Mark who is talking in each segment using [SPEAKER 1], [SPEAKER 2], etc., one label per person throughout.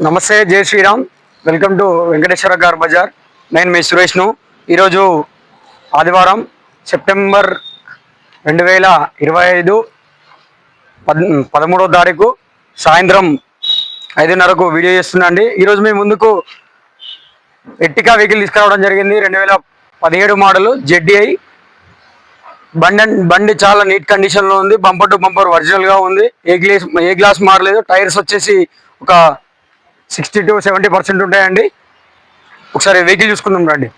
[SPEAKER 1] నమస్తే, జై Sriram. Welcome to Venkateshwara car Bazar. నేను మీ సురేష్ను. ఈరోజు ఆదివారం సెప్టెంబర్ 2025 13వ తారీఖు సాయంత్రం 5:30కు వీడియో చేస్తున్నా అండి. ఈరోజు మీ ముందుకు ఎర్టికా వెహికల్ తీసుకురావడం జరిగింది. 2017 మోడల్ ZDI బండి చాలా నీట్ కండిషన్లో ఉంది. బంపర్ టు బంపర్ ఒరిజినల్గా ఉంది. ఏ గ్లాస్ మారలేదు. టైర్స్ వచ్చేసి ఒక 60 to 70% ఉంటాయండి. ఒకసారి వెహికల్ చూసుకుందాం రండి.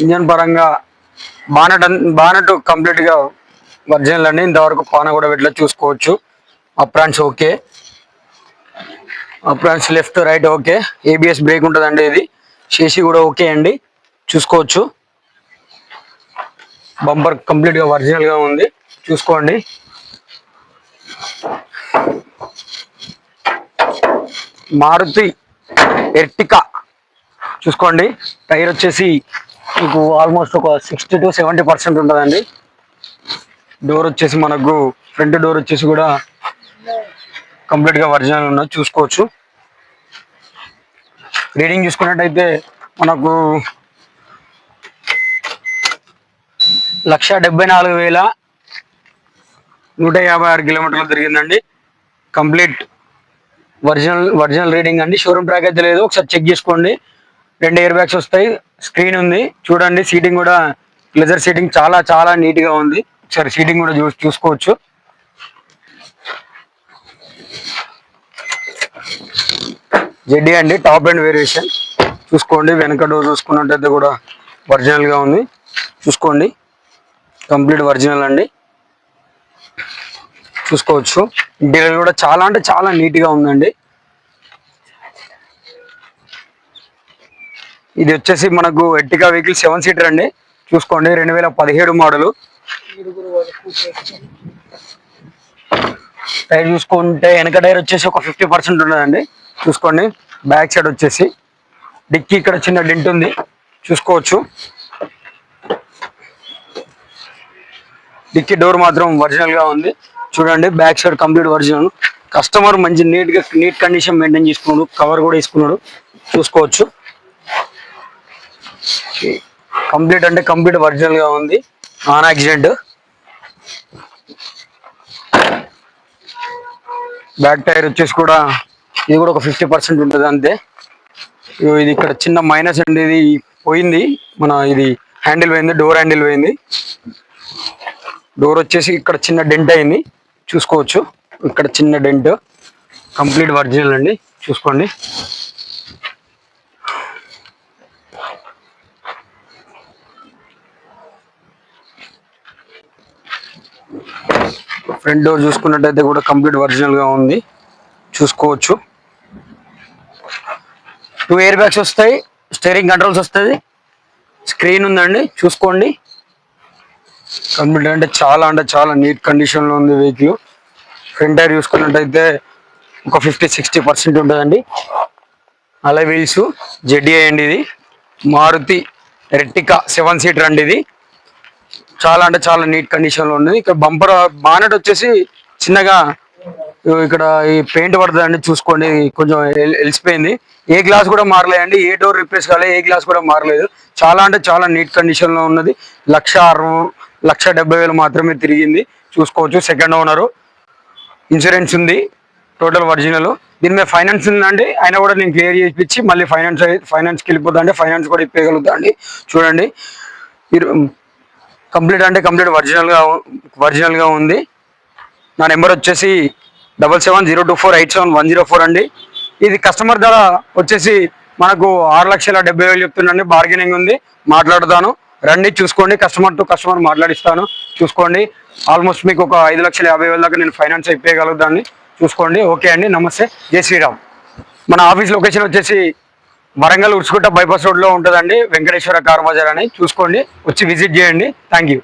[SPEAKER 1] ఇంజన్ పరంగా బానట్ కంప్లీట్గా ఒరిజినల్ అండి. ఇంతవరకు పాన కూడా పెట్టలే, చూసుకోవచ్చు. Aprons okay, aprons left right okay. ABS break ఉంటుందండి. ఇది చేసి కూడా ఓకే అండి, చూసుకోవచ్చు. బంపర్ కంప్లీట్గా ఒరిజినల్గా ఉంది, చూసుకోండి. మారుతి ఎర్టికా చూసుకోండి. టైర్ వచ్చేసి మీకు ఆల్మోస్ట్ ఒక 60 to 70% ఉంటుందండి. డోర్ వచ్చేసి మనకు ఫ్రంట్ డోర్ వచ్చేసి కూడా కంప్లీట్గా ఒరిజినల్ ఉన్నది, చూసుకోవచ్చు. రీడింగ్ చూసుకున్నట్టయితే మనకు 1,74,156 కిలోమీటర్లు తిరిగిందండి. కంప్లీట్ ఒరిజినల్ రీడింగ్ అండి. షోరూమ్ ట్రాక్ అయితే లేదు, ఒకసారి చెక్ చేసుకోండి. 2 ఎయిర్ బ్యాగ్స్ వస్తాయి, స్క్రీన్ ఉంది చూడండి. సీటింగ్ కూడా లెదర్ సీటింగ్ చాలా చాలా నీట్గా ఉంది. ఒకసారి సీటింగ్ కూడా చూసుకోవచ్చు. ZDI అండి, టాప్ అండ్ వేరియేషన్ చూసుకోండి. వెనక డోర్ చూసుకున్నట్టయితే కూడా ఒరిజినల్గా ఉంది, చూసుకోండి. కంప్లీట్ ఒరిజినల్ అండి, చూసుకోవచ్చు. ఇంటీరియర్ కూడా చాలా అంటే చాలా నీట్గా ఉందండి. ఇది వచ్చేసి మనకు ఎర్టికా వెహికల్ 7 సీటర్ అండి, చూసుకోండి. 2017 మోడలు. టైర్ చూసుకుంటే వెనక టైర్ వచ్చేసి ఒక 50% ఉన్నదండి, చూసుకోండి. బ్యాక్ సైడ్ వచ్చేసి డిక్కీ ఇక్కడ చిన్న డెంట్ ఉంది, చూసుకోవచ్చు. డిక్కీ డోర్ మాత్రం ఒరిజినల్గా ఉంది, చూడండి. Back side complete original. Customer మంచి నీట్ కండిషన్ మెయింటైన్ చేసుకున్నాడు. కవర్ కూడా వేసుకున్నాడు, చూసుకోవచ్చు. కంప్లీట్ అంటే కంప్లీట్ ఒరిజినల్గా ఉంది, నాన్ యాక్సిడెంట్. బ్యాక్ టైర్ వచ్చేసి కూడా ఇది కూడా ఒక 50% ఉంటుంది అంతే. ఇది ఇక్కడ చిన్న మైనస్ అండి, ఇది పోయింది. ఇది హ్యాండిల్ పోయింది, డోర్ హ్యాండిల్ పోయింది. డోర్ వచ్చేసి ఇక్కడ చిన్న డెంట్ అయింది, చూసుకోవచ్చు. ఇక్కడ చిన్న డెంట్. కంప్లీట్ ఒరిజినల్ అండి, చూసుకోండి. ఫ్రంట్ డోర్ చూసుకున్నట్టయితే కూడా కంప్లీట్ ఒరిజినల్గా ఉంది, చూసుకోవచ్చు. 2 ఎయిర్ బ్యాగ్స్ వస్తాయి, స్టీరింగ్ కంట్రోల్స్ వస్తుంది, స్క్రీన్ ఉందండి, చూసుకోండి. కంప్లీట్ అంటే చాలా నీట్ కండిషన్లో ఉంది వెహికల్. ఫ్రంట్ టైర్ చూసుకున్నట్టయితే ఒక 50-60% ఉంటుందండి. అలై వీల్స్ ZDI అండి. ఇది మారుతి ఎర్టికా 7 సీటర్ అండి. ఇది చాలా అంటే చాలా నీట్ కండిషన్లో ఉంది. ఇక్కడ బంపర్ బానెట్ వచ్చేసి చిన్నగా ఇక్కడ ఈ పెయింట్ పడుతుందండి, చూసుకోండి. కొంచెం ఎలిసిపోయింది. ఏ గ్లాస్ కూడా మారలేదండి, ఏ డోర్ రిప్లేస్ కాలేదు, ఏ గ్లాస్ కూడా మారలేదు. చాలా అంటే చాలా నీట్ కండిషన్లో ఉన్నది. 1,70,000 మాత్రమే తిరిగింది, చూసుకోవచ్చు. సెకండ్ ఓనరు, ఇన్సూరెన్స్ ఉంది, టోటల్ ఒరిజినల్. దీని మీద ఫైనాన్స్ ఉందండి, అయినా కూడా నేను క్లియర్ చేయించి మళ్ళీ ఫైనాన్స్కి వెళ్ళిపోతా అండి. ఫైనాన్స్ కూడా ఇప్పగలుగుతా అండి, చూడండి. కంప్లీట్ అంటే కంప్లీట్ ఒరిజినల్గా ఉంది. నా నెంబర్ వచ్చేసి 7702487104 అండి. ఇది కస్టమర్ ధర వచ్చేసి మనకు 6,70,000 చెప్తుందండి. బార్గెనింగ్ ఉంది, మాట్లాడుతాను, రండి చూసుకోండి. కస్టమర్ టు కస్టమర్ మాట్లాడిస్తాను, చూసుకోండి. ఆల్మోస్ట్ మీకు ఒక 5,50,000 దాకా నేను ఫైనాన్స్ ఇప్పగలుగుతాను, చూసుకోండి. ఓకే అండి, నమస్తే, జై శ్రీరామ్. మన ఆఫీస్ లొకేషన్ వచ్చేసి వరంగల్ ఉర్సుకుంట బైపాస్ రోడ్లో ఉంటుందండి. వెంకటేశ్వర కార్ బజార్ అని, చూసుకోండి. వచ్చి విజిట్ చేయండి. Thank you.